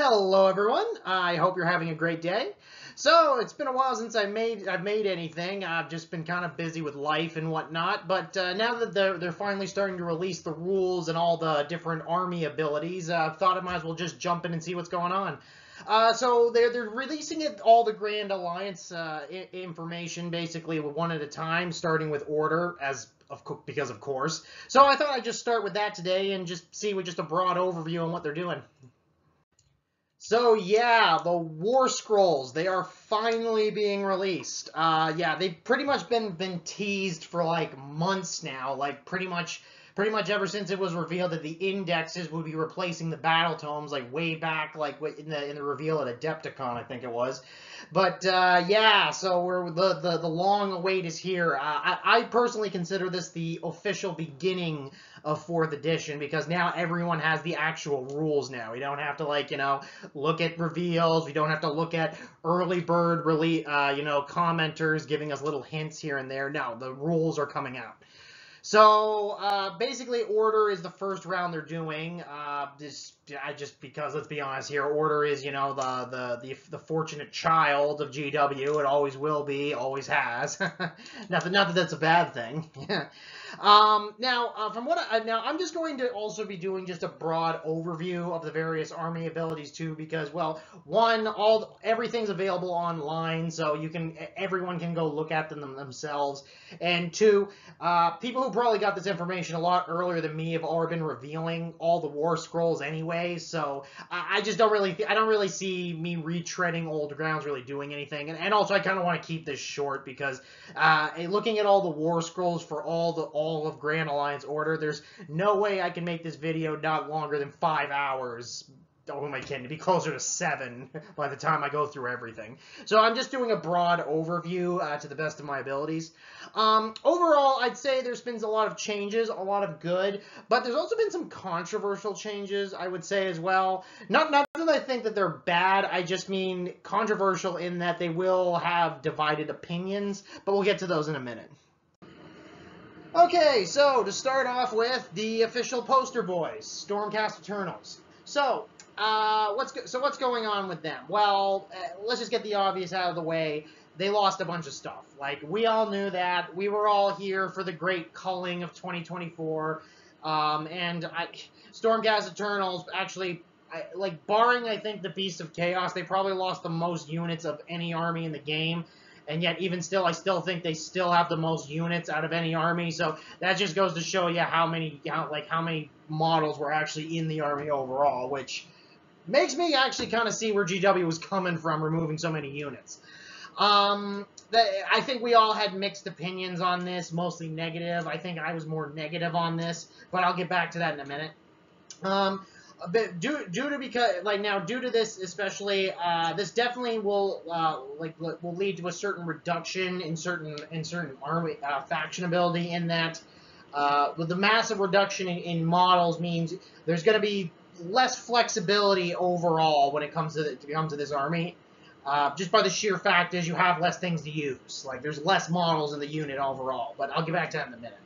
Hello everyone, I hope you're having a great day. So, it's been a while since I've made anything. I've just been kind of busy with life and whatnot, but now that they're finally starting to release the rules and all the different army abilities, I thought I might as well just jump in and see what's going on. So they're releasing all the Grand Alliance information basically one at a time, starting with Order because of course. So I thought I'd just start with that today and just see with just a broad overview on what they're doing. So yeah, the War Scrolls, they are finally being released. Yeah, they've pretty much been teased for like months now, like pretty much ever since it was revealed that the indexes would be replacing the battle tomes, like way back, like in the reveal at Adepticon, I think it was. But yeah, so the long await is here. I personally consider this the official beginning of 4th edition because now everyone has the actual rules now. We don't have to look at reveals. We don't have to look at early bird commenters giving us little hints here and there. No, the rules are coming out. So basically, Order is the first round they're doing. Just because let's be honest here, Order is the fortunate child of GW. It always will be, always has. not that that's a bad thing. Now I'm just going to also be doing just a broad overview of the various army abilities too, because well, one, everything's available online, so everyone can go look at them themselves, and two, people who probably got this information a lot earlier than me have already been revealing all the War Scrolls anyway, so I don't really see me retreading old grounds really doing anything, and also I kind of want to keep this short because looking at all the War Scrolls for all of Grand Alliance Order, there's no way I can make this video not longer than 5 hours. Oh, who am I kidding? To be closer to 7 by the time I go through everything. So I'm just doing a broad overview to the best of my abilities. Overall, I'd say there's been a lot of changes, a lot of good, but there's also been some controversial changes, I would say, as well. Not that I think that they're bad, I just mean controversial in that they will have divided opinions, but we'll get to those in a minute. Okay, so to start off with, the official poster boys, Stormcast Eternals. So, what's going on with them? Well, let's just get the obvious out of the way. They lost a bunch of stuff. Like, we all knew that. We were all here for the great culling of 2024. Stormcast Eternals, actually, barring, I think, the Beast of Chaos, they probably lost the most units of any army in the game. And yet, even still, I still think they still have the most units out of any army. So that just goes to show you how many models were actually in the army overall, which makes me actually kind of see where GW was coming from, removing so many units. I think we all had mixed opinions on this, mostly negative. I think I was more negative on this, but I'll get back to that in a minute. But due to this especially, this definitely will lead to a certain reduction in certain army faction ability. In that, with the massive reduction in models means there's going to be less flexibility overall when it comes to this army. Just by the sheer fact is you have less things to use. Like there's less models in the unit overall. But I'll get back to that in a minute.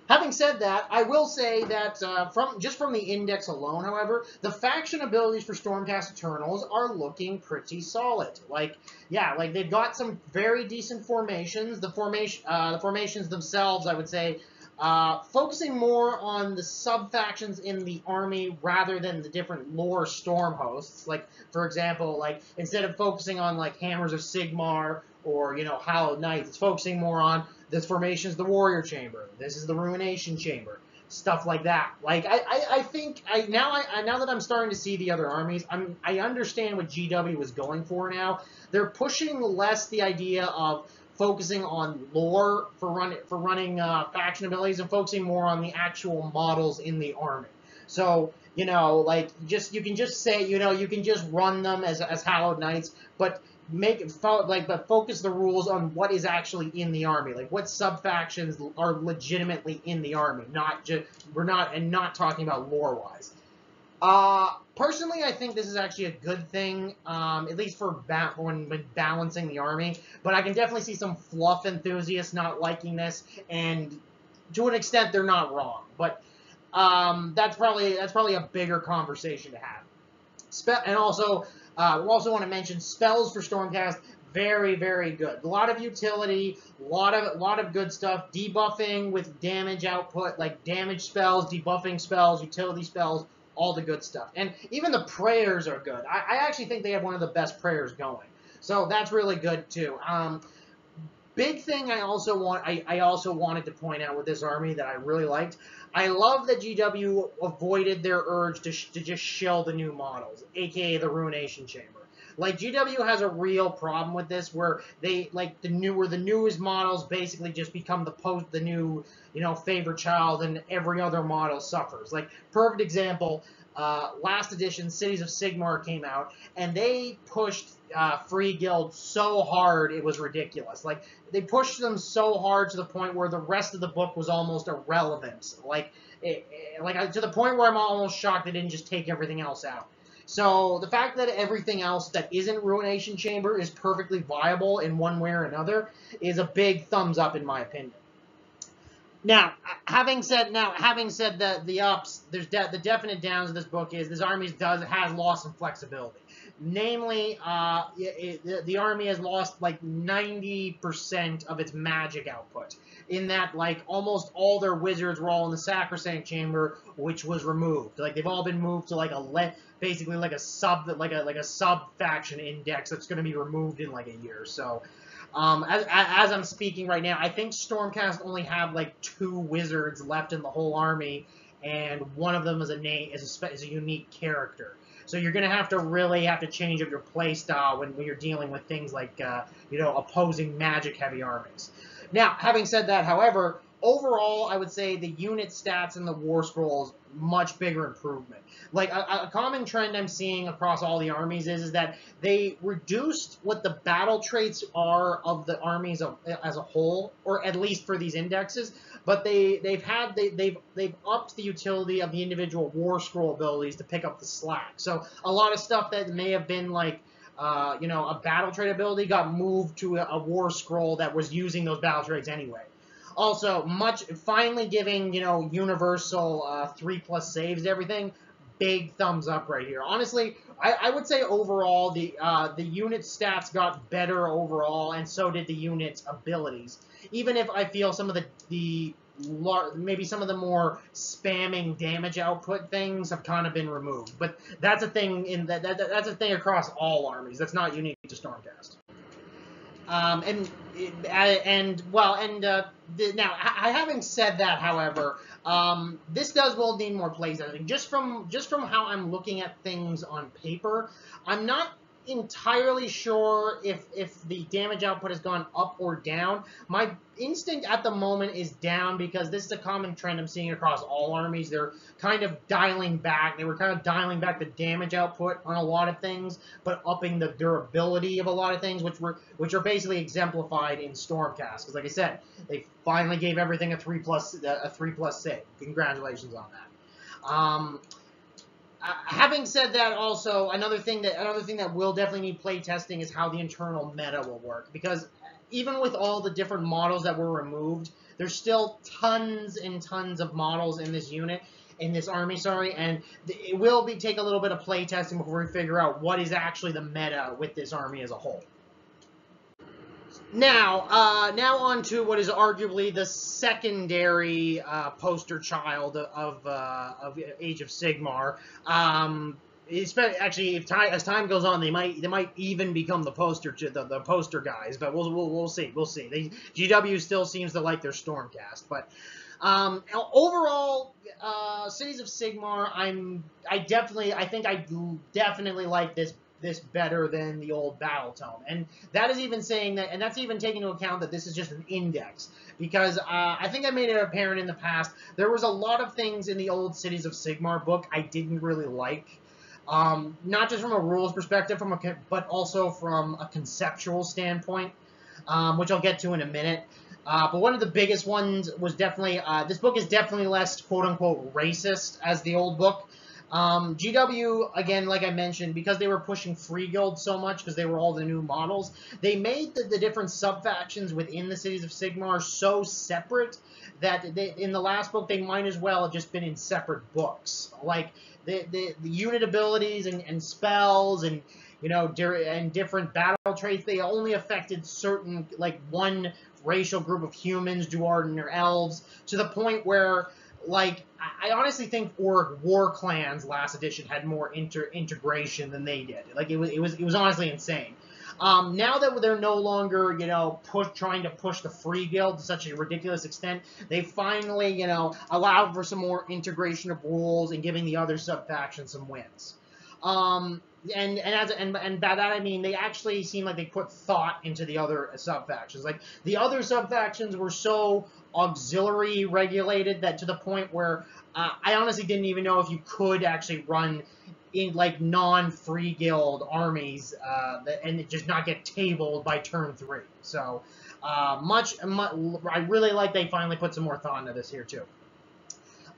Having said that, I will say that from the index alone, however, the faction abilities for Stormcast Eternals are looking pretty solid. They've got some very decent formations. The formations themselves, I would say, focusing more on the sub-factions in the army rather than the different lore storm hosts. Like, for example, instead of focusing on, Hammers of Sigmar or, Hallowed Knights, it's focusing more on this formation's the Warrior Chamber. This is the Ruination Chamber. Stuff like that. I think now that I'm starting to see the other armies, I understand what GW was going for now. They're pushing less the idea of focusing on lore for running faction abilities and focusing more on the actual models in the army. So, you can just run them as Hallowed Knights, but focus the rules on what is actually in the army, like what sub-factions are legitimately in the army, not talking about lore-wise. Personally, I think this is actually a good thing, at least for when balancing the army, but I can definitely see some fluff enthusiasts not liking this, and to an extent, they're not wrong, but that's probably a bigger conversation to have. And also, we also want to mention spells for Stormcast. Very, very good. A lot of utility, a lot of good stuff. Debuffing with damage output, like damage spells, debuffing spells, utility spells, all the good stuff. And even the prayers are good. I actually think they have one of the best prayers going. So that's really good too. Big thing I also wanted to point out with this army that I really liked. I love that GW avoided their urge to just shill the new models, aka the Ruination Chamber. Like, GW has a real problem with this, where they, like, the newest models basically just become the new, favorite child, and every other model suffers. Like, perfect example, last edition, Cities of Sigmar came out, and they pushed Free Guild so hard it was ridiculous. Like, they pushed them so hard to the point where the rest of the book was almost irrelevant. To the point where I'm almost shocked they didn't just take everything else out. So the fact that everything else that isn't Ruination Chamber is perfectly viable in one way or another is a big thumbs up in my opinion. Now, having said the ups, there's the definite downs of this book is this army has lost some flexibility. Namely, the army has lost like 90% of its magic output. In that, like, almost all their wizards were all in the Sacrosanct Chamber, which was removed. Like, they've all been moved to basically like a sub faction index that's going to be removed in like a year. So, as I'm speaking right now, I think Stormcast only have like 2 wizards left in the whole army, and one of them is a unique character. So you're going to really have to change up your play style when you're dealing with things like opposing magic heavy armies. Now, having said that, however, overall, I would say the unit stats in the War Scrolls, much bigger improvement. Like, a common trend I'm seeing across all the armies is that they reduced what the battle traits are of the armies as a whole, or at least for these indexes, but they've upped the utility of the individual War Scroll abilities to pick up the slack. So a lot of stuff that may have been like a battle trait ability got moved to a War Scroll that was using those battle traits anyway. Also, finally giving, universal 3+ saves to everything. Big thumbs up right here. Honestly, I would say overall the unit stats got better overall, and so did the unit's abilities. Even if I feel some of maybe some of the more spamming damage output things have kind of been removed, but that's a thing that's a thing across all armies. That's not unique to Stormcast. Now, having said that, however, this will need more playtesting. Just from how I'm looking at things on paper, I'm not entirely sure if the damage output has gone up or down. My instinct at the moment is down, because this is a common trend I'm seeing across all armies. They're kind of dialing back. They were kind of dialing back the damage output on a lot of things, but upping the durability of a lot of things, which are basically exemplified in Stormcast. Because, like I said, they finally gave everything a 3+ save. Congratulations on that. Having said that, also another thing that will definitely need play testing is how the internal meta will work, because even with all the different models that were removed, there's still tons and tons of models in this army, and it will take a little bit of play testing before we figure out what is actually the meta with this army as a whole. Now on to what is arguably the secondary poster child of Age of Sigmar. Actually, as time goes on, they might even become the poster guys. But we'll see. GW still seems to like their Stormcast, but overall, Cities of Sigmar, I definitely like this better than the old Battle Tome, and that is even saying that, and that's even taking into account that this is just an index, because I think I made it apparent in the past, there was a lot of things in the old Cities of Sigmar book I didn't really like, not just from a rules perspective, but also from a conceptual standpoint, which I'll get to in a minute. But one of the biggest ones was definitely, this book is definitely less quote-unquote racist as the old book. GW, again, like I mentioned, because they were pushing Free Guild so much, because they were all the new models, they made the different sub-factions within the Cities of Sigmar so separate that in the last book, they might as well have just been in separate books. Like, the unit abilities and spells and and different battle traits, they only affected certain, like, one racial group of humans, Duarden or elves, to the point where, like, I honestly think Orc War Clans last edition had more integration than they did. Like, it was honestly insane. Now that they're no longer, trying to push the free guild to such a ridiculous extent, they finally, allowed for some more integration of rules and giving the other sub-factions some wins. And by that I mean they actually seem like they put thought into the other sub-factions. Like, the other sub-factions were so auxiliary regulated that to the point where I honestly didn't even know if you could actually run in, like, non-free guild armies and just not get tabled by turn 3. So I really like they finally put some more thought into this here too.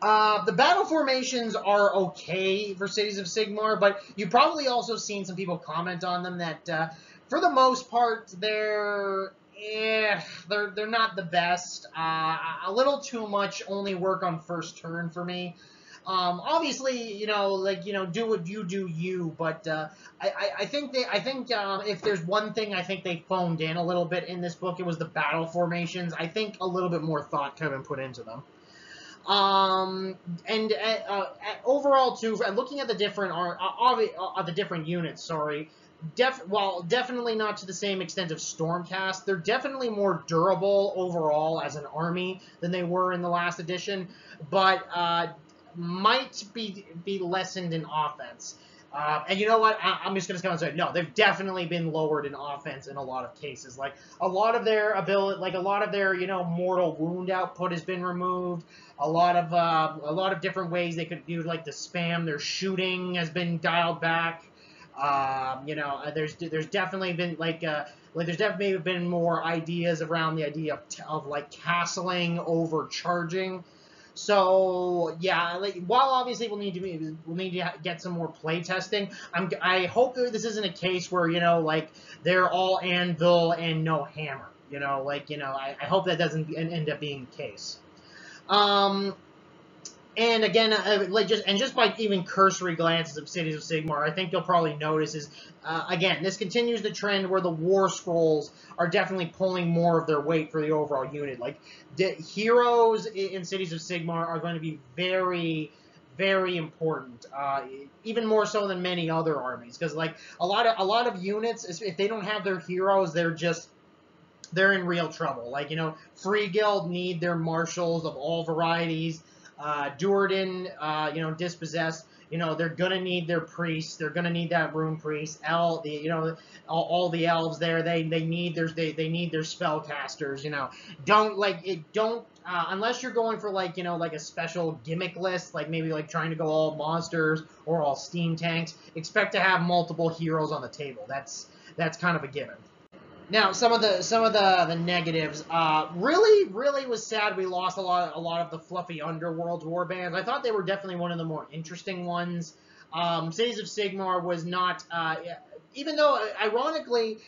The battle formations are okay for Cities of Sigmar, but you've probably also seen some people comment on them that, for the most part, they're not the best. A little too much only work on first turn for me. Obviously, do what you do, but I think if there's one thing I think they phoned in a little bit in this book, it was the battle formations. I think a little bit more thought could have been put into them. Overall too, looking at the different units, sorry, while definitely not to the same extent of Stormcast, they're definitely more durable overall as an army than they were in the last edition, but might be lessened in offense. And you know what? I'm just going to come and say, no, they've definitely been lowered in offense in a lot of cases. Like, a lot of their ability, like, a lot of their, mortal wound output has been removed. A lot of different ways they could do, like, the spam. Their shooting has been dialed back. There's definitely been, there's definitely been more ideas around the idea of like, castling over charging. So yeah, while obviously we'll need to get some more play testing. I hope that this isn't a case where they're all anvil and no hammer. I hope that doesn't end up being the case. And again, just by even cursory glances of Cities of Sigmar, I think you'll probably notice is, again, this continues the trend where the War Scrolls are definitely pulling more of their weight for the overall unit. Like, the heroes in Cities of Sigmar are going to be very, very important, even more so than many other armies. Because, like, a lot of units, if they don't have their heroes, they're in real trouble. Like, Free Guild need their marshals of all varieties. Duarden, Dispossessed, they're gonna need their priests. They're gonna need that rune priest. All the elves there, they need their spellcasters. Don't unless you're going for like a special gimmick list, like maybe like trying to go all monsters or all steam tanks. Expect to have multiple heroes on the table. That's kind of a given. Now, some of the negatives. Really was sad we lost a lot of the fluffy Underworld warbands. I thought they were definitely one of the more interesting ones. Cities of Sigmar was not, even though, ironically,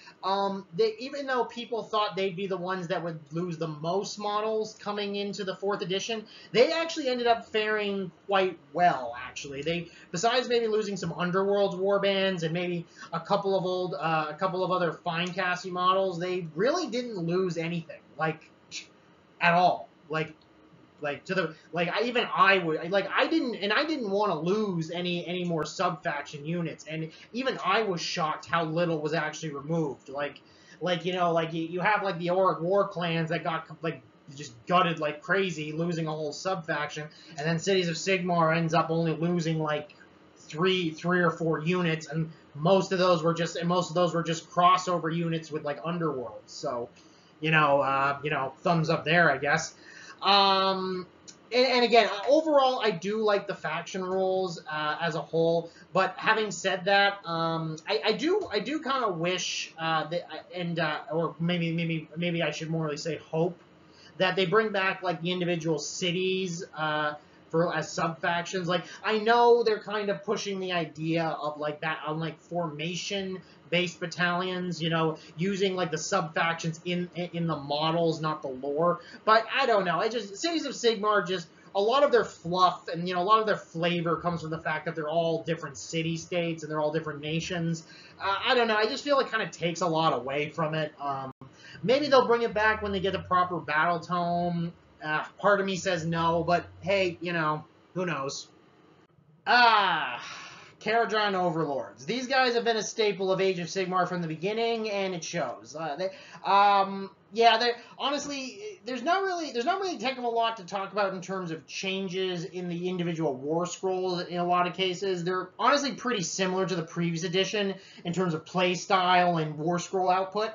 even though people thought they'd be the ones that would lose the most models coming into the 4th edition, they actually ended up faring quite well, actually. Besides maybe losing some Underworld warbands and maybe a couple of other fine casting models, they really didn't lose anything, at all. I didn't want to lose any more sub-faction units, and even I was shocked how little was actually removed. You have like the Auric War clans that got just gutted like crazy, losing a whole sub-faction, and then Cities of Sigmar ends up only losing like three or four units, and most of those were just crossover units with like Underworlds. So, thumbs up there, I guess. And again, overall, I do like the faction rules as a whole. But having said that, I do kind of wish or maybe I should more really say hope that they bring back like the individual cities as sub factions. Like, I know they're kind of pushing the idea of like that on like formation-based battalions, using like the sub factions in the models, not the lore. But I don't know. Cities of Sigmar just a lot of their fluff and, you know, a lot of their flavor comes from the fact that they're all different city-states and they're all different nations. I don't know. I just feel it kind of takes a lot away from it. Maybe they'll bring it back when they get the proper battle tome. Part of me says no, but hey, you know, who knows? Ah, Caradron Overlords. These guys have been a staple of Age of Sigmar from the beginning, and it shows. Yeah, they honestly, there's not really a heck of a lot to talk about in terms of changes in the individual war scrolls. In a lot of cases, they're honestly pretty similar to the previous edition in terms of play style and war scroll output.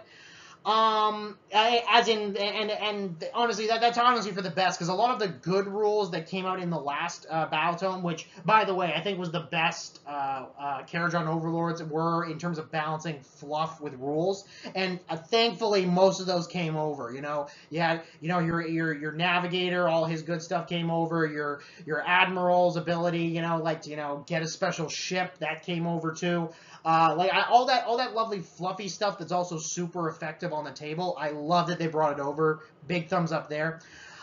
As in, and honestly, that's honestly for the best, because a lot of the good rules that came out in the last Battle Tome, which, by the way, I think was the best Caradron Overlords were in terms of balancing fluff with rules, and thankfully most of those came over. You know, you had, you know, your Navigator, all his good stuff came over. Your Admiral's ability, you know, like to, you know, get a special ship, that came over too. All that lovely fluffy stuff that's also super effective on the table. I love that they brought it over. Big thumbs up there.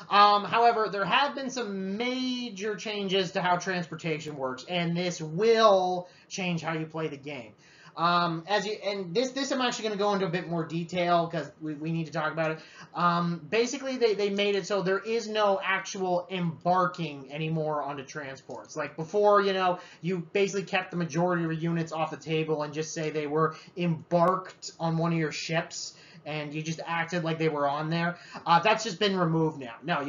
However, there have been some major changes to how transportation works, and this will change how you play the game. This I'm actually going to go into a bit more detail because we need to talk about it. Basically, they made it so there is no actual embarking anymore onto transports. Like before, you know, you basically kept the majority of your units off the table and just say they were embarked on one of your ships, and you just acted like they were on there. That's just been removed now. No,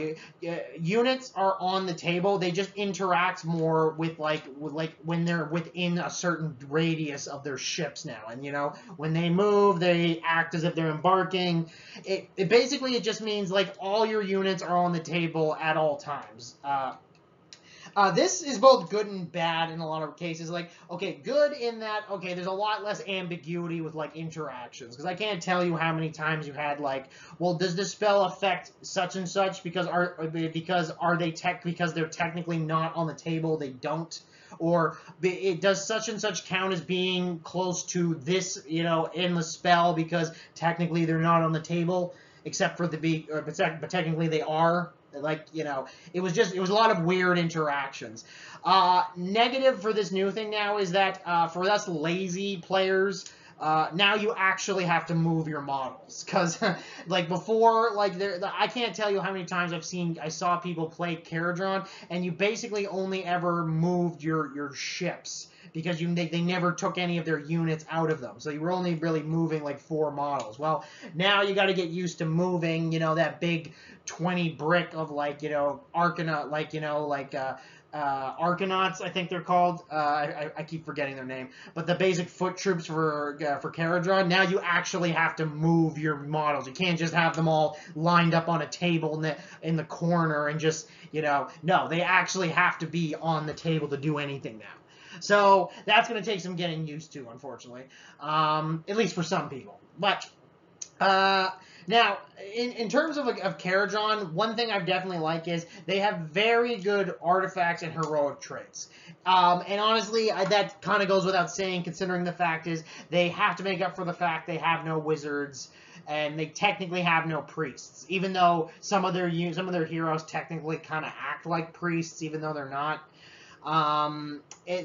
units are on the table. They just interact more with like when they're within a certain radius of their ships now. And, you know, when they move, they act as if they're embarking. It basically, it just means like all your units are on the table at all times. This is both good and bad in a lot of cases. Like, okay, good in that, okay, there's a lot less ambiguity with, like, interactions. Because I can't tell you how many times you had, like, well, does this spell affect such and such because they're technically not on the table, they don't? Or it does such and such count as being close to this, you know, in the spell because technically they're not on the table, except for but technically they are. Like, you know, it was a lot of weird interactions. Negative for this new thing now is that for us lazy players, now you actually have to move your models. Because, like, before, like, I can't tell you how many times I saw people play Caradron, and you basically only ever moved your ships. Because they never took any of their units out of them. So you were only really moving, like, 4 models. Well, now you got to get used to moving, you know, that big 20 brick of, like, you know, Arcanauts, I think they're called. I keep forgetting their name. But the basic foot troops for Caradron, now you actually have to move your models. You can't just have them all lined up on a table in the corner and just, you know, no, they actually have to be on the table to do anything now. So that's going to take some getting used to, unfortunately, at least for some people. But now, in terms of Caradron, one thing I definitely like is they have very good artifacts and heroic traits. And honestly, that kind of goes without saying, considering the fact is they have to make up for the fact they have no wizards. And they technically have no priests, even though some of their heroes technically kind of act like priests, even though they're not.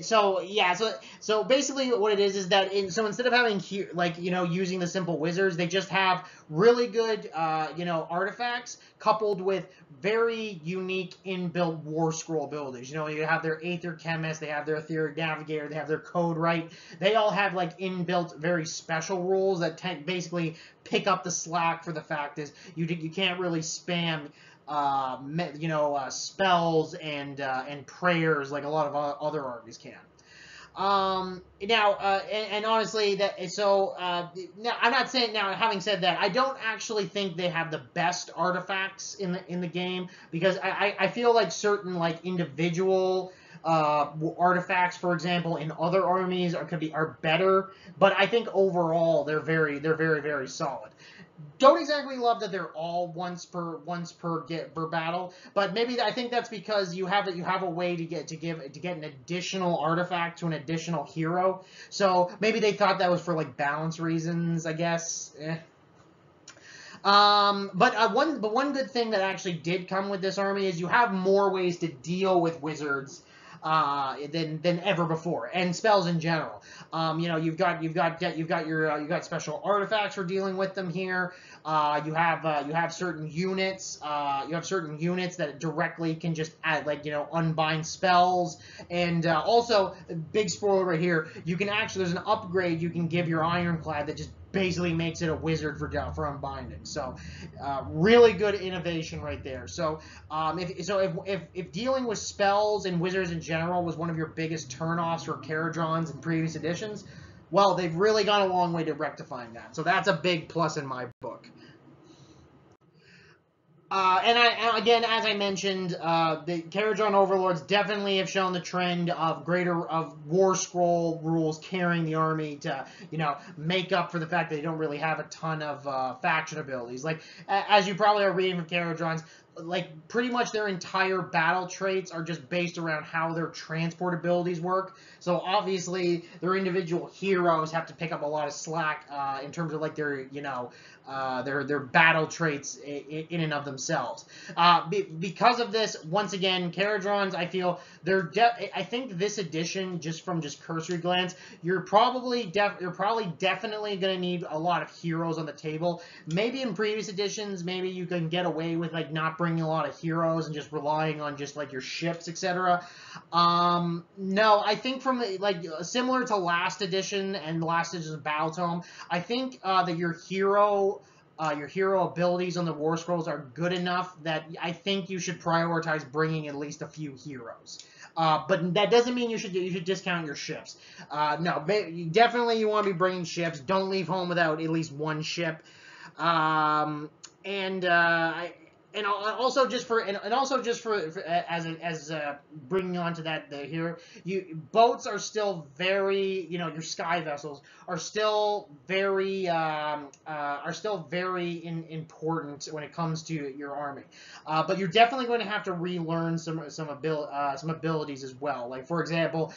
So basically what it is that instead of having using the simple wizards, they just have really good artifacts coupled with very unique inbuilt war scroll abilities. You know, you have their Aether Chemist, they have their Etheric Navigator, they have their Code Write. They all have like inbuilt very special rules that basically pick up the slack for the fact is you can't really spam spells and prayers like a lot of other armies can. And honestly, now I'm not saying, now having said that, I don't actually think they have the best artifacts in the game, because I feel like certain like individual artifacts, for example, in other armies are better, but I think overall they're very, very solid. Don't exactly love that they're all once per battle, but maybe I think that's because you have a way to get an additional artifact to an additional hero. So maybe they thought that was for like balance reasons, I guess. But one good thing that actually did come with this army is you have more ways to deal with wizards than ever before, and spells in general. You know, you've got special artifacts for dealing with them here. You have certain units. You have certain units that directly can just add, like, you know, unbind spells. And also, big spoiler right here, you can actually, there's an upgrade you can give your Ironclad that just basically makes it a wizard for unbinding. So really good innovation right there. So if dealing with spells and wizards in general was one of your biggest turnoffs for Caradrons in previous editions, well, they've really gone a long way to rectifying that. So that's a big plus in my book. And again, as I mentioned, the Caradron Overlords definitely have shown the trend of War Scroll rules carrying the army to, you know, make up for the fact that they don't really have a ton of faction abilities. Like, as you probably are reading from Caradrons, like, pretty much their entire battle traits are just based around how their transport abilities work. So obviously, their individual heroes have to pick up a lot of slack in terms of, like, their, you know, their battle traits in and of themselves. Because of this, once again, Caradrons, I feel I think this edition, just from cursory glance, you're probably definitely going to need a lot of heroes on the table. Maybe in previous editions, maybe you can get away with, like, not bringing a lot of heroes and just relying on just, like, your ships, etc. No, I think from like similar to last edition and last edition's Battle Tome, I think that your hero abilities on the War Scrolls are good enough that I think you should prioritize bringing at least a few heroes. But that doesn't mean you should discount your ships. No, definitely you want to be bringing ships. Don't leave home without at least one ship. And also just for bringing on to that here, boats are still very, you know, your sky vessels are still very important when it comes to your army. But you're definitely going to have to relearn some abilities as well. Like, for example,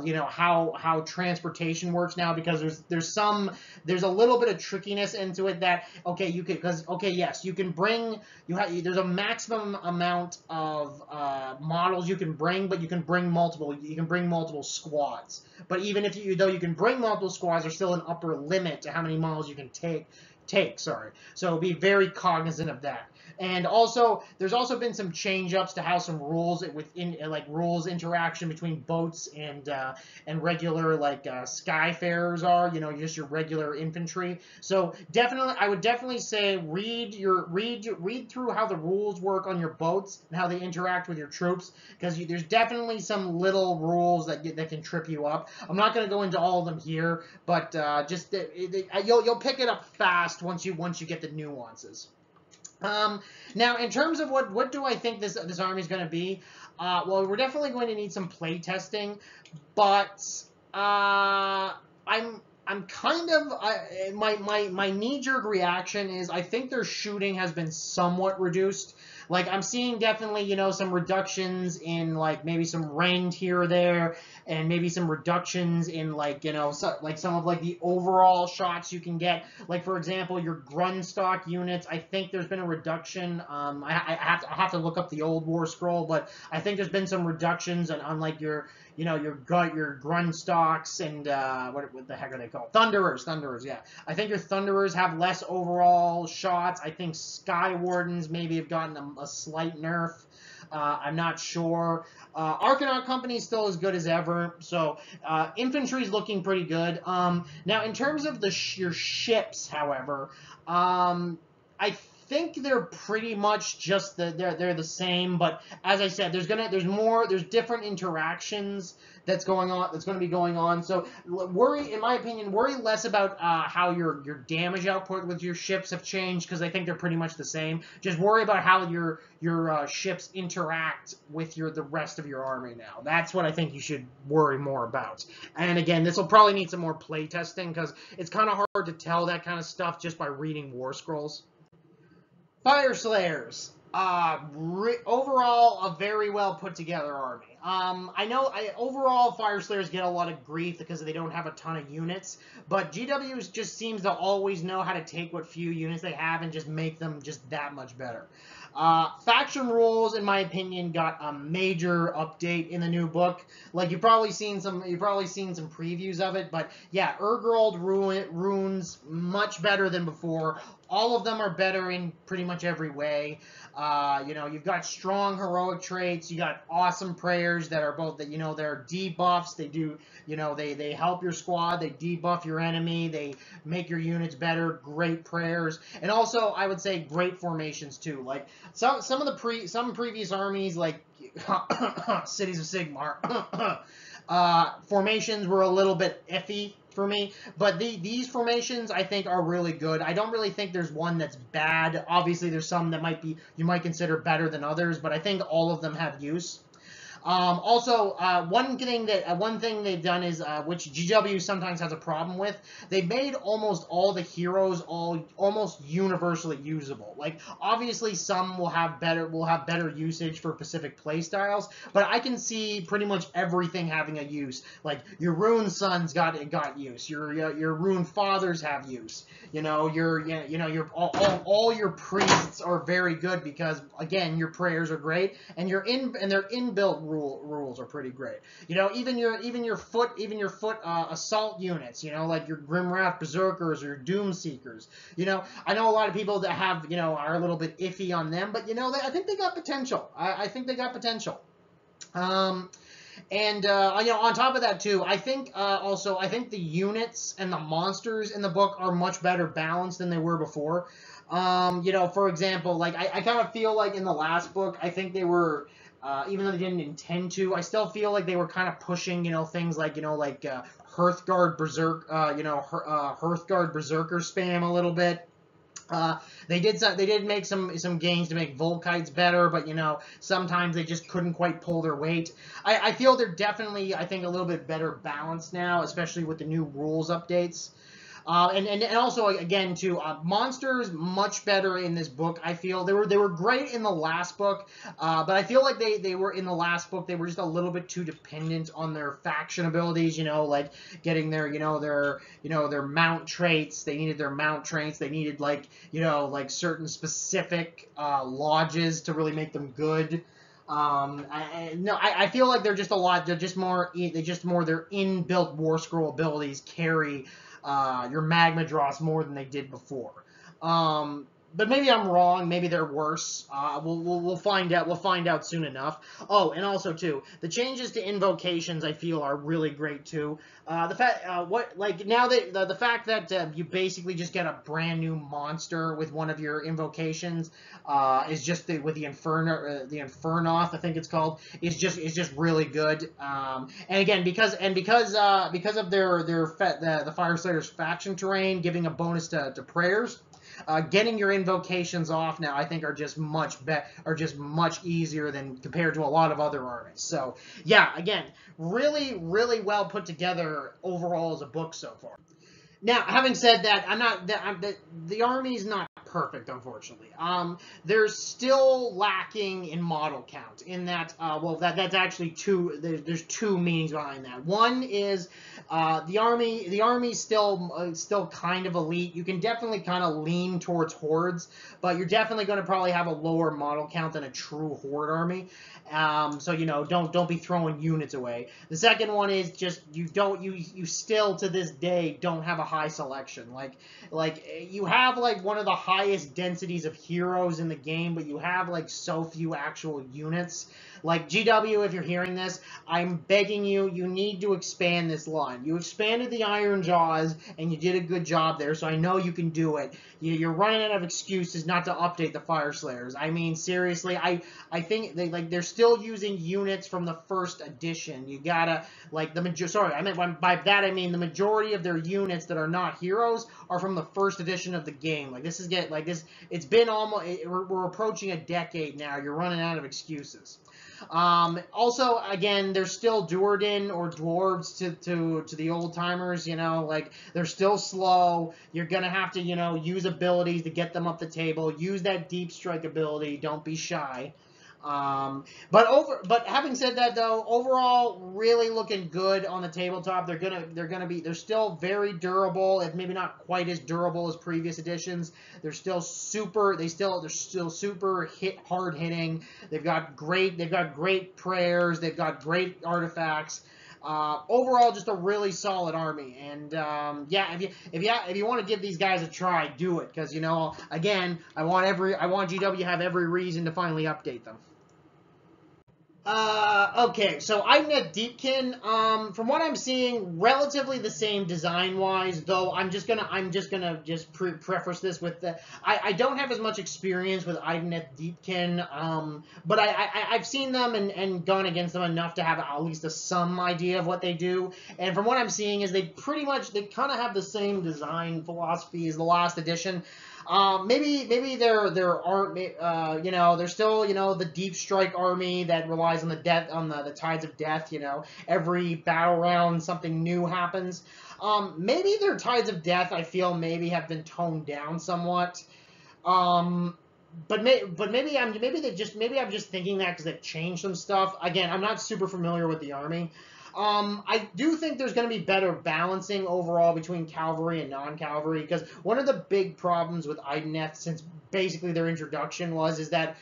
you know, how transportation works now, because there's a little bit of trickiness into it that, okay, yes, you can bring, there's a maximum amount of models you can bring, but you can bring multiple squads. But even if you can bring multiple squads, there's still an upper limit to how many models you can take. So be very cognizant of that. And also, there's also been some change-ups to how some rules rules interaction between boats and regular, like, skyfarers are, you know, just your regular infantry. So definitely, I would definitely say read through how the rules work on your boats and how they interact with your troops, because there's definitely some little rules that can trip you up. I'm not going to go into all of them here, but you'll pick it up fast once you get the nuances. Now, in terms of what do I think this army is going to be, well, we're definitely going to need some play testing, but I'm kind of my knee-jerk reaction is I think their shooting has been somewhat reduced. Like, I'm seeing definitely, you know, some reductions in, like, maybe some ranged here or there, and maybe some reductions in, like, you know, some of, like, the overall shots you can get. Like, for example, your Grundstock units, I think there's been a reduction. I have to look up the old War Scroll, but I think there's been some reductions on like, your Grundstocks and, what the heck are they called? Thunderers, yeah. I think your Thunderers have less overall shots. I think Sky Wardens maybe have gotten a slight nerf. I'm not sure. Arcanaut Company is still as good as ever, so infantry's looking pretty good. Now, in terms of your ships, however, I think they're pretty much just they're the same, but as I said, there's different interactions that's going to be going on. So in my opinion, worry less about how your damage output with your ships have changed, because I think they're pretty much the same. Just worry about how your ships interact with the rest of your army now. That's what I think you should worry more about. And again, this will probably need some more play testing, because it's kind of hard to tell that kind of stuff just by reading War Scrolls. Fire Slayers. Overall, a very well put together army. I know overall Fire Slayers get a lot of grief because they don't have a ton of units, but GW just seems to always know how to take what few units they have and just make them just that much better. Faction rules, in my opinion, got a major update in the new book. Like you've probably seen some previews of it, but yeah, Urgrald runes much better than before. All of them are better in pretty much every way. You know, you've got strong heroic traits. You got awesome prayers that are both that, you know, they're debuffs. They do, you know, they help your squad. They debuff your enemy. They make your units better. Great prayers, and also I would say great formations too. Like some previous armies, like Cities of Sigmar, formations were a little bit iffy for me, but these formations I think are really good. I don't really think there's one that's bad. Obviously, there's some that you might consider better than others, but I think all of them have use. Also, one thing they've done is, which GW sometimes has a problem with, they've made almost all the heroes almost universally usable. Like, obviously, some will have better usage for specific playstyles, but I can see pretty much everything having a use. Like, your Rune Sons got use. Your Rune Fathers have use. You know, all your priests are very good because, again, your prayers are great, and their inbuilt rules are pretty great. You know, even your foot assault units. You know, like your Grimwrath Berserkers or Doom Seekers. You know, I know a lot of people that have, you know, are a little bit iffy on them, but you know, I think they got potential. I think they got potential. And, you know, on top of that, too, I think, I think the units and the monsters in the book are much better balanced than they were before. You know, for example, like, I kind of feel like in the last book, I think they were, even though they didn't intend to, I still feel like they were kind of pushing, you know, things like, you know, like, Hearthguard Berserker spam a little bit. They did make some gains to make Volkites better, but you know, sometimes they just couldn't quite pull their weight. I feel they're definitely, I think, a little bit better balanced now, especially with the new rules updates. And also, again, too, monsters much better in this book. I feel they were great in the last book, but I feel like they were in the last book. They were just a little bit too dependent on their faction abilities. You know, like getting their mount traits. They needed their mount traits. They needed like certain specific lodges to really make them good. I feel like they're just more their inbuilt War Scroll abilities carry your Magma Dross more than they did before. But maybe I'm wrong. Maybe they're worse. We'll find out. We'll find out soon enough. Oh, and also too, the changes to invocations I feel are really great too. The fact the fact that you basically just get a brand new monster with one of your invocations is just with the Infernoth, I think it's called, is just really good. And again, because of the Fire Slayers faction terrain giving a bonus to prayers. Getting your invocations off now, I think, are just much easier than compared to a lot of other armies. So, yeah, again, really, really well put together overall as a book so far. Now, having said that, the army's not perfect, unfortunately. They're still lacking in model count. In that, that's actually two. There's two meanings behind that. One is the army's still kind of elite. You can definitely kind of lean towards hordes, but you're definitely going to probably have a lower model count than a true horde army. So you know, don't be throwing units away. The second one is just you still to this day don't have a high selection. Like you have like one of the highest densities of heroes in the game, but you have like so few actual units. Like GW, if you're hearing this, I'm begging you, you need to expand this line. You expanded the Iron Jaws, and you did a good job there, so I know you can do it. You're running out of excuses not to update the Fire Slayers. I mean, seriously, I think they're still using units from the first edition. You gotta, like, by that I mean the majority of their units that are not heroes are from the first edition of the game. Like, it's been we're approaching a decade now. You're running out of excuses. Also, again, they're still Duerden or dwarves to the old timers, you know, like they're still slow. You're gonna have to, you know, use abilities to get them up the table. Use that deep strike ability. Don't be shy. But having said that, though, overall, really looking good on the tabletop. They're still very durable, if maybe not quite as durable as previous editions. They're still super hard hitting. They've got great prayers. They've got great artifacts. Overall, just a really solid army, and yeah, if you want to give these guys a try, do it, because again, I want GW to have every reason to finally update them. Okay, so Inet Deepkin, from what I'm seeing, relatively the same design-wise, though I'm just gonna preface this with I don't have as much experience with Inet Deepkin, but I've seen them and gone against them enough to have at least some idea of what they do, and from what I'm seeing is they kind of have the same design philosophy as the last edition. Maybe there aren't, they're still, the Deep Strike army that relies on the tides of death. Every battle round something new happens. Maybe their tides of death, I feel, maybe have been toned down somewhat. But maybe I'm just thinking that because they've changed some stuff. Again, I'm not super familiar with the army. I do think there's going to be better balancing overall between cavalry and non-cavalry, because one of the big problems with Ideneth since basically their introduction is that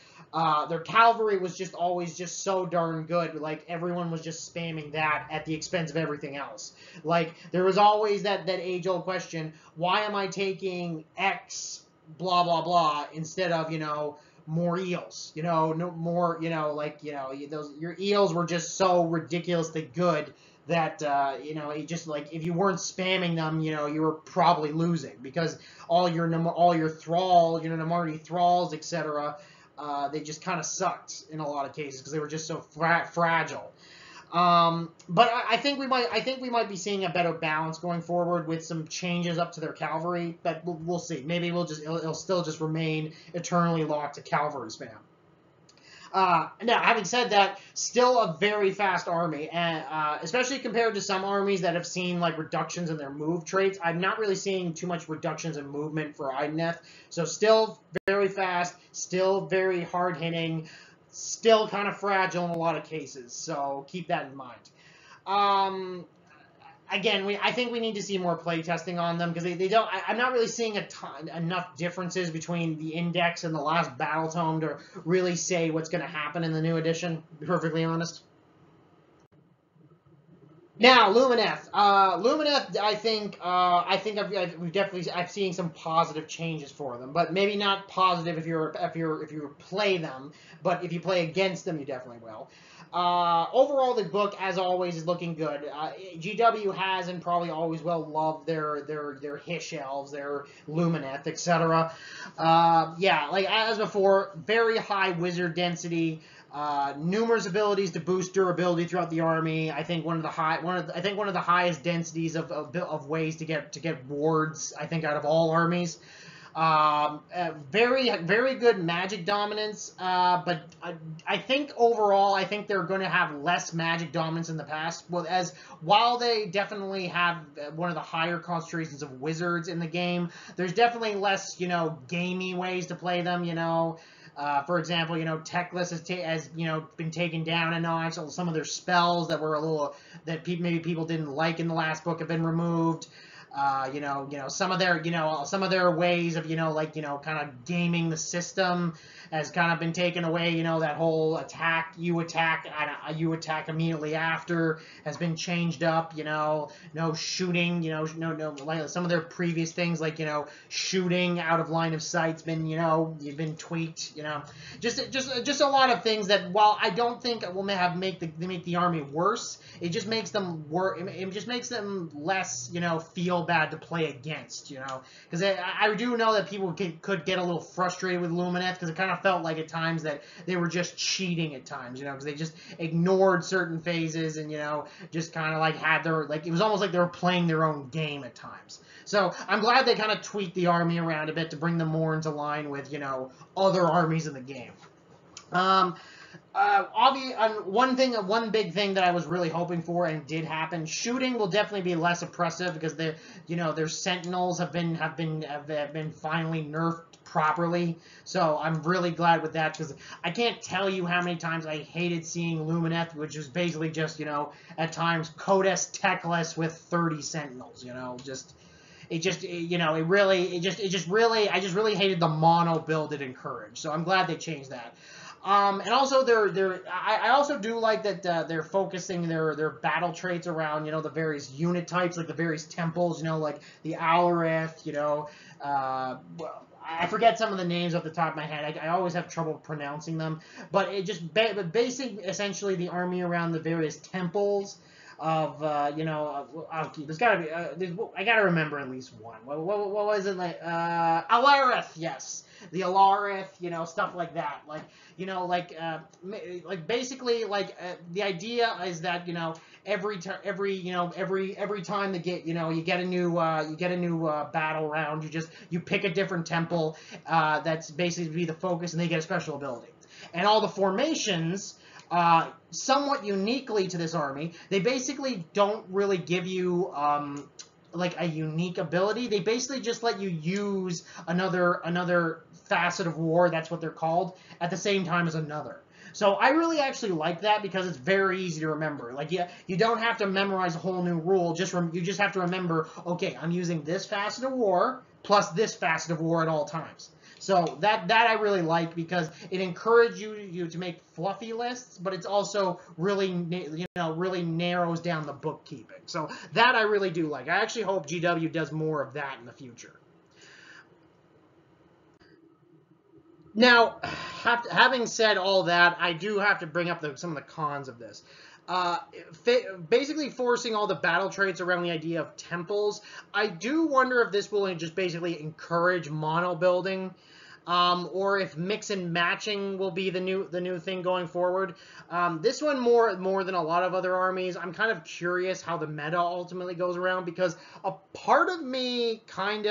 their cavalry was just always just so darn good. Like, everyone was just spamming that at the expense of everything else. Like, there was always that age-old question, why am I taking X blah, blah, blah instead of, more eels, no more, your eels were just so ridiculously good that, just like, if you weren't spamming them, you were probably losing, because all your thralls, Namarti thralls, etc., they just kind of sucked in a lot of cases because they were just so fragile. But I think we might be seeing a better balance going forward with some changes up to their cavalry, but we'll see. Maybe it'll still just remain eternally locked to cavalry spam. Now, having said that, still a very fast army, and especially compared to some armies that have seen like reductions in their move traits. I'm not really seeing too much reductions in movement for Ideneth, so still very fast, still very hard hitting. Still kind of fragile in a lot of cases, so keep that in mind. Again, I think we need to see more play testing on them, because they don't. I'm not really seeing enough differences between the index and the last battle tome to really say what's going to happen in the new edition. To be perfectly honest. Now, Lumineth. Lumineth, I think I've seen some positive changes for them, but maybe not positive if you play them, but if you play against them, you definitely will. Overall, the book, as always, is looking good. GW has and probably always will love their Hish elves, their Lumineth, etc. Yeah, like as before, very high wizard density. Numerous abilities to boost durability throughout the army. I think one of the highest densities of ways to get wards, I think, out of all armies. Very good magic dominance, but I think overall, I think they're going to have less magic dominance in the past. While they definitely have one of the higher concentrations of wizards in the game, there's definitely less, gamey ways to play them. For example, Teclis has been taken down a notch. Some of their spells that were maybe people didn't like in the last book have been removed. Some of their ways of, kind of gaming the system has kind of been taken away. That whole you attack immediately after has been changed up. No shooting. No, like some of their previous things, like shooting out of line of sight's been been tweaked. Just a lot of things that, while I don't think it will make the army worse, it just makes them It just makes them less feel bad to play against. Because I do know that people could get a little frustrated with Lumineth, because it kind of felt like at times that they were just cheating at times, because they just ignored certain phases and, just kind of like had it was almost like they were playing their own game at times. So I'm glad they kind of tweaked the army around a bit to bring them more into line with, other armies in the game. One big thing that I was really hoping for and did happen. Shooting will definitely be less oppressive because their sentinels have been finally nerfed properly. So I'm really glad with that because I can't tell you how many times I hated seeing Lumineth, which was basically just at times Codes techless with 30 sentinels. I just really hated the mono build it encouraged. So I'm glad they changed that. And also I also do like that they're focusing their battle traits around the various unit types, like the various temples, like the Alarith, well, I forget some of the names off the top of my head. I always have trouble pronouncing them, but but basically essentially the army around the various temples of there's gotta be I gotta remember at least one. What was it like? Alarith, yes, the Alarith, stuff like that. Like basically the idea is that every time they get you get a new battle round, you pick a different temple that's basically to be the focus, and they get a special ability, and all the formations. Somewhat uniquely to this army, they basically don't really give you like a unique ability. They basically just let you use another facet of war, that's what they're called, at the same time as another. So I really actually like that because it's very easy to remember. Like, you don't have to memorize a whole new rule. You just have to remember, okay, I'm using this facet of war plus this facet of war at all times. So that I really like because it encourages you to make fluffy lists, but it's also really really narrows down the bookkeeping. So that I really do like. I actually hope GW does more of that in the future. Now, having said all that, I do have to bring up some of the cons of this. Uh, Basically forcing all the battle traits around the idea of temples. I do wonder if this will just basically encourage mono building, or if mix and matching will be the new thing going forward. This one more than a lot of other armies. I'm kind of curious how the meta ultimately goes around because a part of me is kind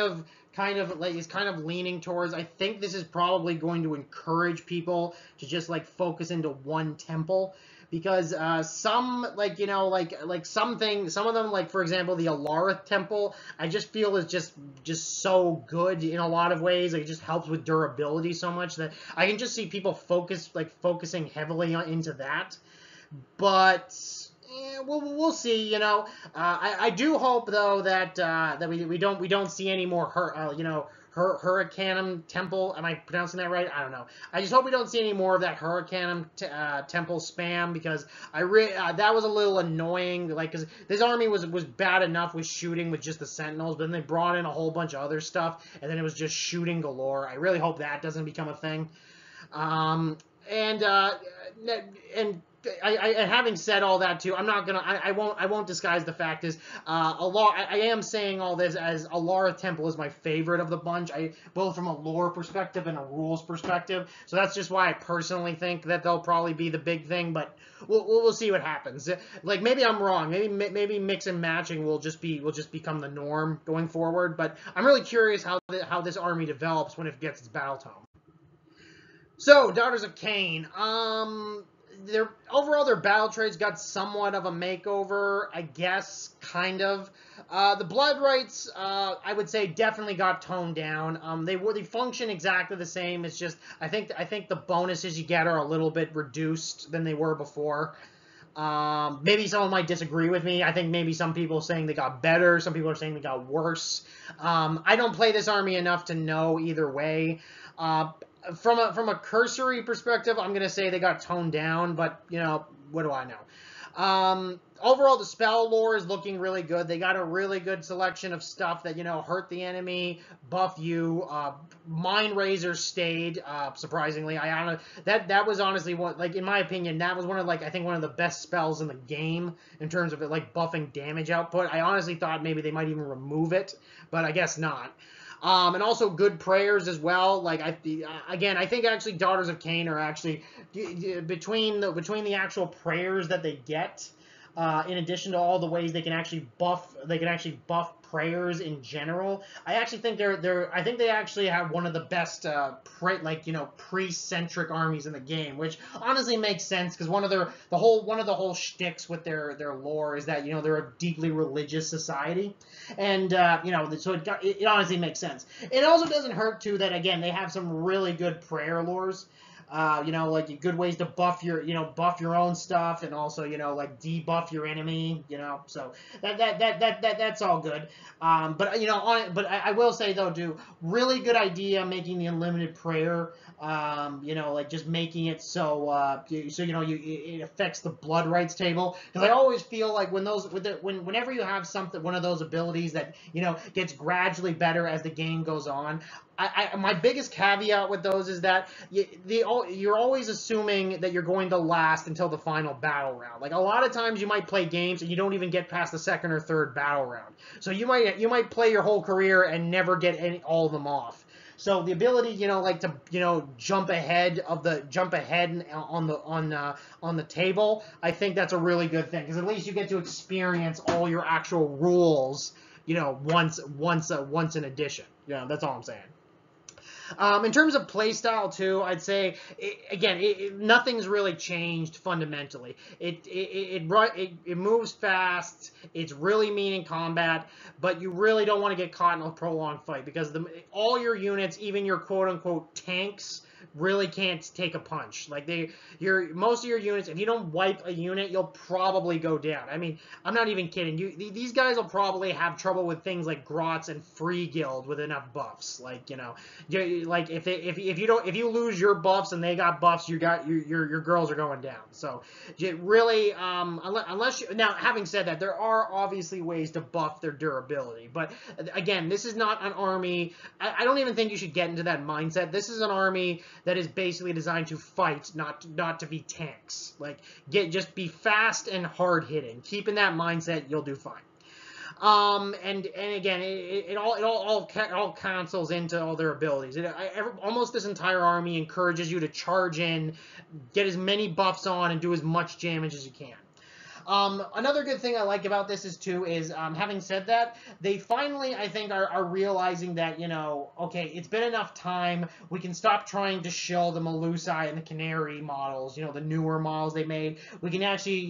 of leaning towards, I think this is probably going to encourage people to just focus into one temple because some some of them, like for example the Alarith temple, I just feel is just so good in a lot of ways. It just helps with durability so much that I can just see people focusing heavily into that. But we'll see. I do hope though that we don't see any more Hurricanum Temple. Am I pronouncing that right? I don't know. I just hope we don't see any more of that Hurricanum Temple spam because that was a little annoying. Because this army was bad enough with shooting with just the Sentinels, but then they brought in a whole bunch of other stuff, and then it was just shooting galore. I really hope that doesn't become a thing. And having said all that too, I won't disguise the fact is, I am saying all this as Alara Temple is my favorite of the bunch. Both from a lore perspective and a rules perspective. So that's just why I personally think that they'll probably be the big thing. But we'll see what happens. Like maybe I'm wrong. Maybe mix and matching will just become the norm going forward. But I'm really curious how this army develops when it gets its battle tome. So, Daughters of Cain. Their battle traits got somewhat of a makeover, I guess, kind of. The blood rights, I would say, definitely got toned down. They function exactly the same. It's just I think the bonuses you get are a little bit reduced than they were before. Maybe someone might disagree with me. I think maybe some people are saying they got better. Some people are saying they got worse. I don't play this army enough to know either way. From a cursory perspective, I'm gonna say they got toned down, but what do I know? Overall, the spell lore is looking really good. They got a really good selection of stuff that hurt the enemy, buff you. Mind Razor stayed, surprisingly. That was honestly in my opinion, that was one of I think one of the best spells in the game in terms of it buffing damage output. I honestly thought maybe they might even remove it, but I guess not. And also good prayers as well. I think actually Daughters of Cain are actually between the actual prayers that they get, in addition to all the ways they can actually buff prayers in general. I actually think I think they actually have one of the best pre-centric armies in the game, which honestly makes sense because one of the whole shticks with their lore is that they're a deeply religious society, and so it honestly makes sense. It also doesn't hurt too that again they have some really good prayer lores. Like good ways to buff your own stuff, and also, like debuff your enemy, so that's all good. But I will say though, really good idea making the unlimited prayer. Like just making it so it affects the blood rights table, because I always feel like whenever you have one of those abilities that gets gradually better as the game goes on. My biggest caveat with those is that you're always assuming that you're going to last until the final battle round. Like a lot of times you might play games and you don't even get past the second or third battle round. So you might play your whole career and never get all of them off. So the ability, to jump ahead on the table, I think that's a really good thing, because at least you get to experience all your actual rules, once in addition. That's all I'm saying. In terms of playstyle too, I'd say nothing's really changed fundamentally. It moves fast. It's really mean in combat, but you really don't want to get caught in a prolonged fight, because all your units, even your quote unquote tanks, really can't take a punch. Like most of your units, if you don't wipe a unit, you'll probably go down. I mean, I'm not even kidding. These guys will probably have trouble with things like Grots and Free Guild with enough buffs. Like like if you lose your buffs and they got buffs, your girls are going down. So really, now having said that, there are obviously ways to buff their durability, but again, this is not an army. I don't even think you should get into that mindset. This is an army that is basically designed to fight, not to be tanks. Like just be fast and hard hitting. Keep in that mindset, you'll do fine. And again, it all cancels into all their abilities. Almost this entire army encourages you to charge in, get as many buffs on, and do as much damage as you can. Another good thing I like about this is having said that, they finally, I think, are realizing that, okay, it's been enough time. We can stop trying to shill the Melusai and the Canary models, the newer models they made. We can actually,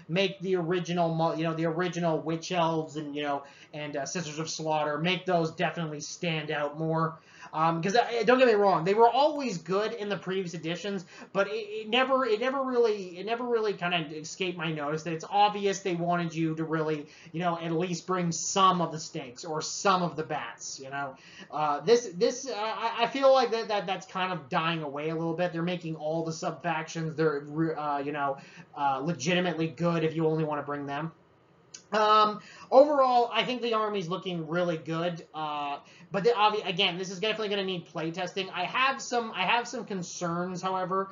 make the original Witch Elves and Sisters of Slaughter, make those definitely stand out more. Because don't get me wrong, they were always good in the previous editions, but it never really kind of escaped my notice that it's obvious they wanted you to really, at least bring some of the stakes or some of the bats. I feel like that's kind of dying away a little bit. They're making all the sub factions. They're legitimately good if you only want to bring them. Overall, I think the army's looking really good. But again, this is definitely going to need playtesting. I have some concerns, however,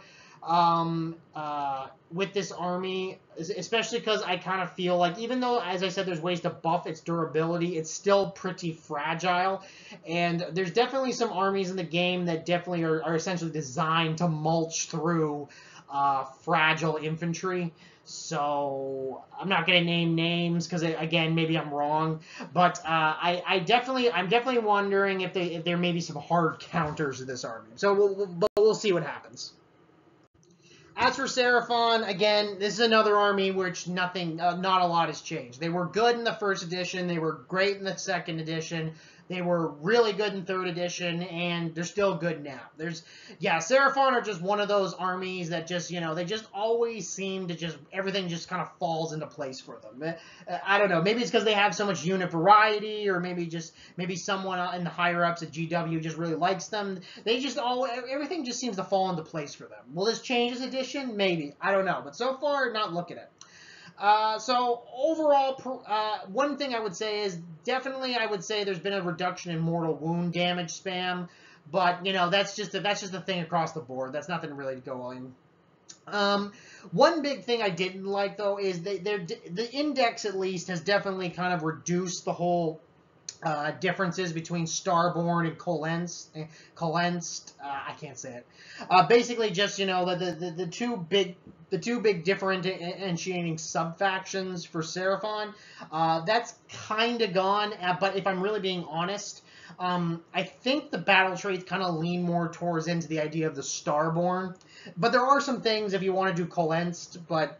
with this army, especially because I kind of feel like, even though, as I said, there's ways to buff its durability, it's still pretty fragile. And there's definitely some armies in the game that definitely are essentially designed to mulch through fragile infantry. So I'm not going to name names because, again, maybe I'm wrong. But I'm definitely wondering if there may be some hard counters to this army. So we'll see what happens. As for Seraphon, again, this is another army which not a lot has changed. They were good in the first edition. They were great in the second edition. They were really good in third edition, and they're still good now. Seraphon are just one of those armies that just, they just always seem to everything just kind of falls into place for them. I don't know. Maybe it's because they have so much unit variety, or maybe someone in the higher-ups at GW just really likes them. Everything just seems to fall into place for them. Will this change this edition? Maybe. I don't know. But so far, not looking at it. So overall, one thing I would say is I would say there's been a reduction in mortal wound damage spam, but that's just a thing across the board. That's nothing really to go on. One big thing I didn't like though is the index at least has definitely kind of reduced the whole differences between Starborn and Colenst. I can't say it. Basically, just the two big differentiating sub factions for Seraphon. That's kind of gone. But if I'm really being honest, I think the battle traits kind of lean more towards into the idea of the Starborn. But there are some things if you want to do Colenst, but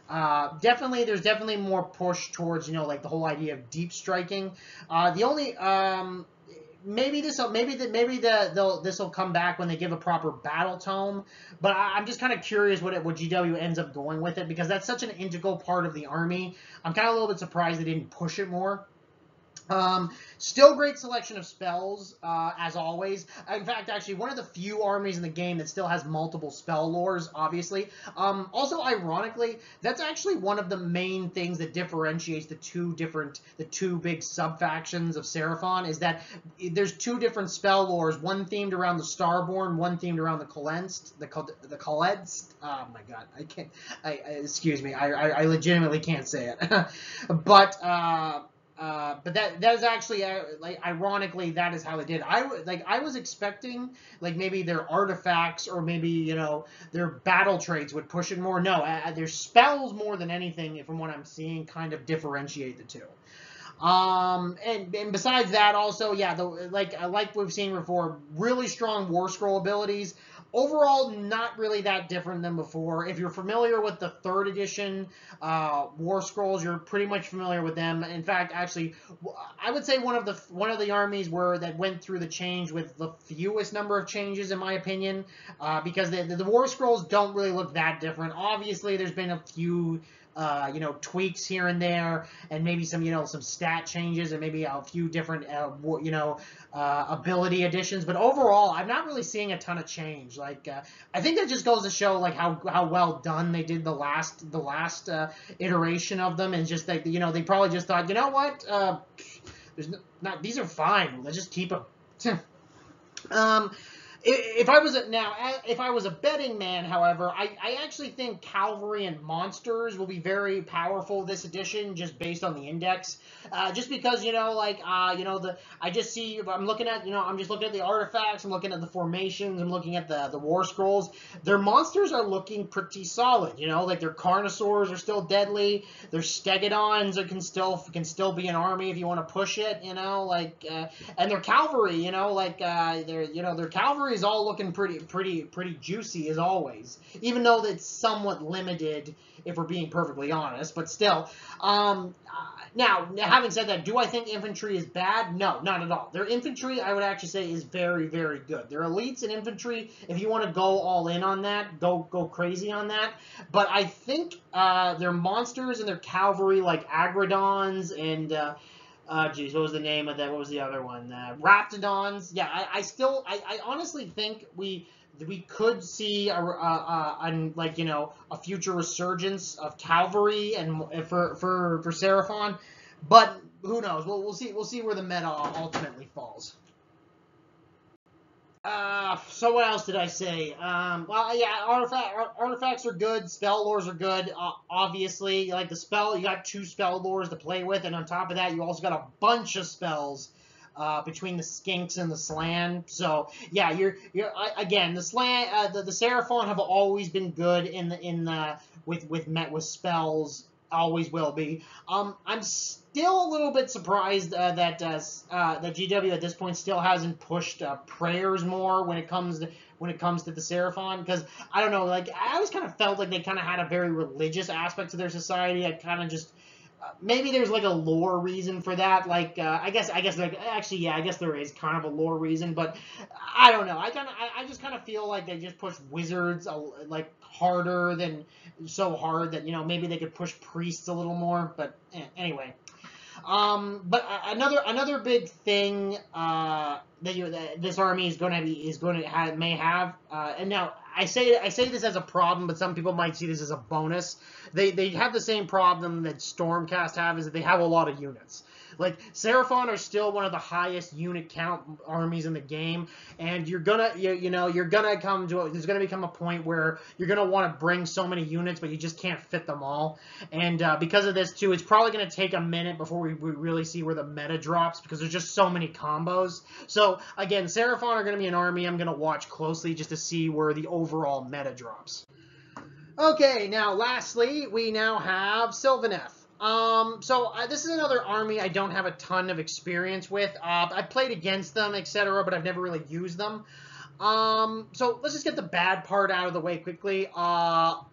there's definitely more push towards, like the whole idea of deep striking. The only, maybe this will come back when they give a proper battle tome, but I'm just kind of curious what GW ends up going with it, because that's such an integral part of the army. I'm kind of a little bit surprised they didn't push it more. Still great selection of spells, as always. In fact, actually, one of the few armies in the game that still has multiple spell lores, obviously. Also, ironically, that's actually one of the main things that differentiates the two big sub-factions of Seraphon, is that there's two different spell lores, one themed around the Starborn, one themed around the Colenst, the Colenst. Oh my god, I can't, excuse me, I legitimately can't say it. But that is actually like, ironically, that is how they did. I was expecting like maybe their artifacts or maybe their battle traits would push it more. No, their spells more than anything, from what I'm seeing, kind of differentiate the two. And besides that, also, yeah, like we've seen before, really strong War Scroll abilities. Overall, not really that different than before. If you're familiar with the 3rd edition War Scrolls, you're pretty much familiar with them. In fact, actually, I would say one of the armies that went through the change with the fewest number of changes, in my opinion, because the War Scrolls don't really look that different. Obviously, there's been a few tweaks here and there, and maybe some stat changes, and maybe a few different, ability additions. But overall, I'm not really seeing a ton of change. Like, I think that just goes to show like how well done they did the last iteration of them, and just like they probably just thought, what, these are fine. Let's just keep them. If I was a betting man, however, I actually think Cavalry and Monsters will be very powerful this edition, just based on the index. Just because I'm just looking at the artifacts, I'm looking at the formations, I'm looking at the War Scrolls. Their monsters are looking pretty solid. Like their Carnosaurs are still deadly. Their Stegodons can still be an army if you want to push it. And their Cavalry, their Cavalry is all looking pretty juicy as always, even though it's somewhat limited if we're being perfectly honest, but still. Now, having said that, do I think infantry is bad? No, not at all. Their infantry, I would actually say, is very, very good. Their elites and infantry, if you want to go all in on that, go crazy on that. But I think their monsters and their cavalry, like Agrodons and geez, what was the name of that? What was the other one? Raptidons. Yeah, I honestly think we could see a future resurgence of cavalry and for Seraphon, but who knows? We'll see where the meta ultimately falls. So what else did I say? Well, yeah, artifacts are good. Spell lores are good. Obviously, like the spell, you got 2 spell lores to play with, and on top of that, you also got a bunch of spells between the Skinks and the Slan. So yeah, again, the Slan, the Seraphon have always been good with spells. Always will be. I'm still a little bit surprised that GW at this point still hasn't pushed prayers more when it comes to the Seraphon, because I don't know, like I always kind of felt like they kind of had a very religious aspect to their society. I kind of just maybe there's like a lore reason for that. Like I guess like actually yeah, I guess there is kind of a lore reason, but I don't know. I just kind of feel like they just push wizards like harder than so hard that maybe they could push priests a little more. But anyway. But another big thing that this army may have, and now I say this as a problem, but some people might see this as a bonus. They have the same problem that Stormcast have, is that they have a lot of units. Like, Seraphon are still one of the highest unit count armies in the game, and you're gonna, you're gonna come to, there's gonna become a point where you're gonna want to bring so many units, but you just can't fit them all. And because of this too, it's probably gonna take a minute before we really see where the meta drops, because there's just so many combos. So again, Seraphon are gonna be an army I'm gonna watch closely just to see where the overall meta drops. Okay, now lastly, we now have Sylvaneth. This is another army I don't have a ton of experience with. I've played against them, etc., but I've never really used them. So let's just get the bad part out of the way quickly.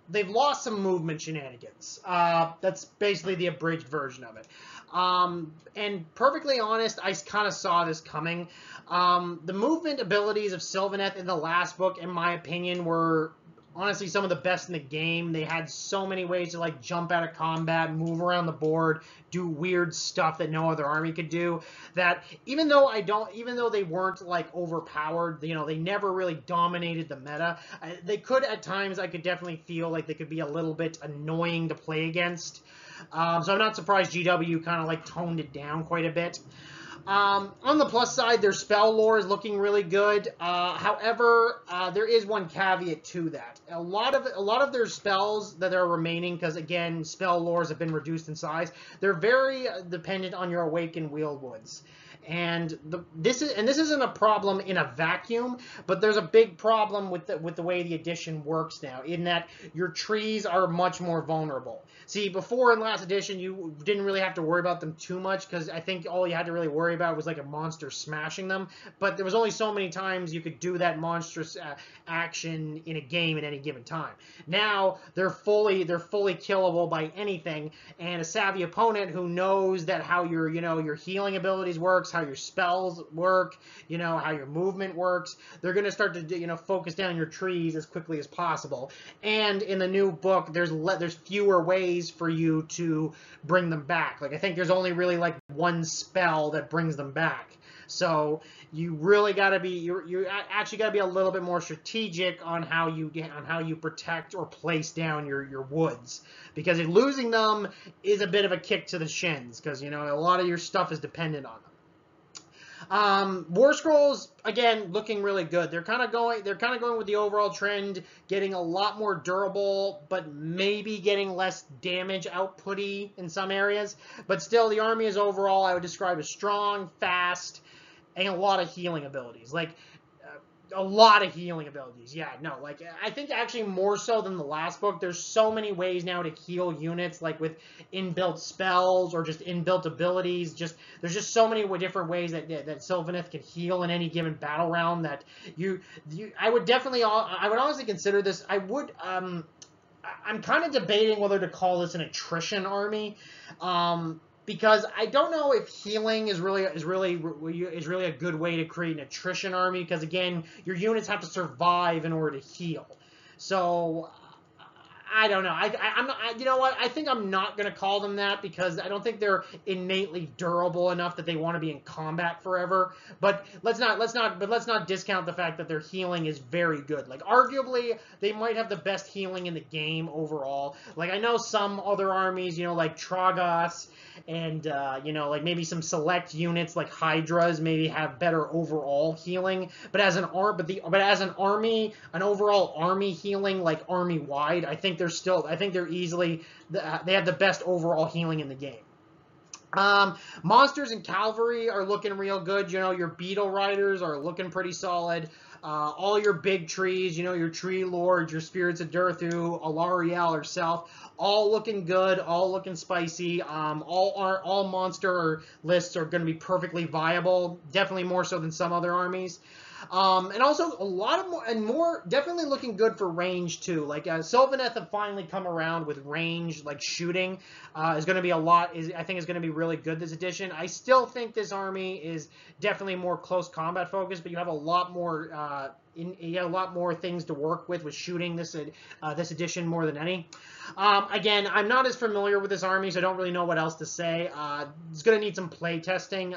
They've lost some movement shenanigans. That's basically the abridged version of it. And perfectly honest, I kind of saw this coming. The movement abilities of Sylvaneth in the last book, in my opinion, were honestly some of the best in the game. They had so many ways to like jump out of combat, move around the board, do weird stuff that no other army could do, that even though they weren't like overpowered, they never really dominated the meta. They could at times, I could definitely feel like they could be a little bit annoying to play against. So I'm not surprised GW kind of like toned it down quite a bit. On the plus side, their spell lore is looking really good. However, there is one caveat to that. A lot of their spells that are remaining, because again, spell lores have been reduced in size, they're very dependent on your Awakened Wieldwoods. And this isn't a problem in a vacuum, but there's a big problem with the way the edition works now, in that your trees are much more vulnerable. See, before in last edition, you didn't really have to worry about them too much, because I think all you had to really worry about was like a monster smashing them. But there was only so many times you could do that monstrous action in a game at any given time. Now they're fully killable by anything, and a savvy opponent who knows that how your healing abilities works, how your spells work, how your movement works, they're going to start to focus down your trees as quickly as possible. And in the new book, there's fewer ways for you to bring them back. Like, I think there's only really like one spell that brings them back. So you really got to be you actually got to be a little bit more strategic on how you protect or place down your woods, because losing them is a bit of a kick to the shins, because a lot of your stuff is dependent on them. War Scrolls, again, looking really good. They're kind of going with the overall trend, getting a lot more durable, but maybe getting less damage output-y in some areas. But still, the army is overall, I would describe as strong, fast, and a lot of healing abilities. Like, a lot of healing abilities. Yeah, no, like, I think actually more so than the last book. There's so many ways now to heal units, like with inbuilt spells or just inbuilt abilities. There's just so many different ways that Sylvaneth can heal in any given battle round that I would honestly consider this. I'm kind of debating whether to call this an attrition army. Because I don't know if healing is really a good way to create an attrition army, because again, your units have to survive in order to heal. So I don't know. I'm not. You know what? I think I'm not going to call them that, because I don't think they're innately durable enough that they want to be in combat forever. But let's not discount the fact that their healing is very good. Like, arguably, they might have the best healing in the game overall. Like, I know some other armies, like Tragos and like maybe some select units like Hydras maybe have better overall healing. But as an army, an overall army healing, like army wide, I think they have the best overall healing in the game. Monsters and cavalry are looking real good. Your beetle riders are looking pretty solid. All your big trees, your tree lords, your spirits of Durthu, Alarielle herself, all looking good, all looking spicy. All monster lists are going to be perfectly viable, definitely more so than some other armies. And also a lot of more definitely looking good for range too. Like Sylvaneth have finally come around with range, like shooting is going to be I think is going to be really good this edition. I still think this army is definitely more close combat focused, but you have a lot more things to work with shooting this edition more than any. Again, I'm not as familiar with this army, so I don't really know what else to say. It's going to need some play testing.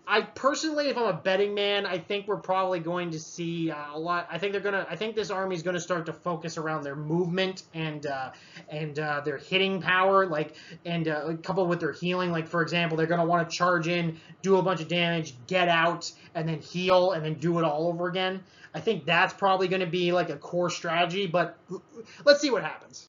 I personally, if I'm a betting man, I think we're probably going to see a lot. I think this army is gonna start to focus around their movement and their hitting power, like and coupled with their healing. Like for example, they're gonna want to charge in, do a bunch of damage, get out, and then heal, and then do it all over again. I think that's probably going to be like a core strategy, but let's see what happens.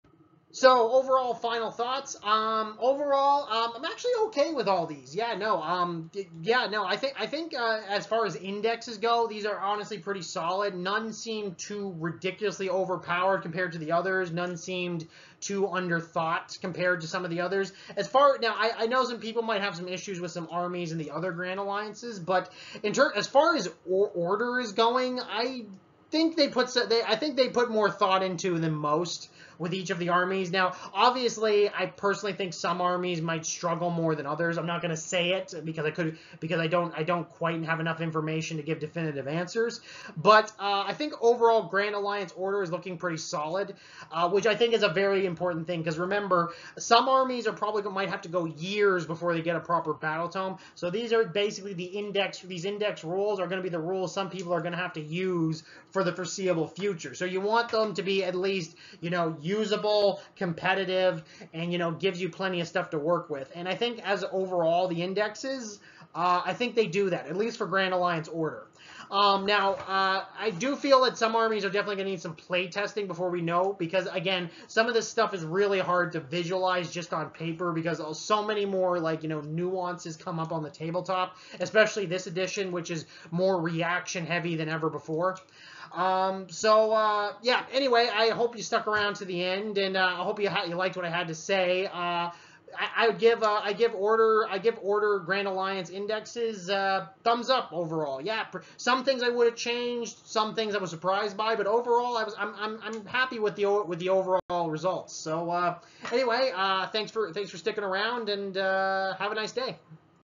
So overall, final thoughts. Overall, I'm actually okay with all these. Yeah, no. I think as far as indexes go, these are honestly pretty solid. None seem too ridiculously overpowered compared to the others. None seemed too underthought compared to some of the others. I know some people might have some issues with some armies in the other Grand Alliances, but as far as order is going, I think they put more thought into than most with each of the armies. Now, obviously, I personally think some armies might struggle more than others. I'm not going to say it because I don't quite have enough information to give definitive answers. But I think overall Grand Alliance order is looking pretty solid, which I think is a very important thing because remember, some armies might have to go years before they get a proper battle tome. So these are basically these index rules are going to be the rules some people are going to have to use for the foreseeable future. So you want them to be at least, usable, competitive, and, gives you plenty of stuff to work with. And I think as overall the indexes, I think they do that, at least for Grand Alliance order. I do feel that some armies are definitely going to need some play testing before we know, because again, some of this stuff is really hard to visualize just on paper because so many more nuances come up on the tabletop, especially this edition, which is more reaction heavy than ever before. Yeah, anyway, I hope you stuck around to the end, and I hope you liked what I had to say. I give order Grand Alliance indexes thumbs up overall. Yeah, some things I would have changed, some things I was surprised by, but overall I'm happy with the overall results. So anyway, thanks for sticking around, and have a nice day.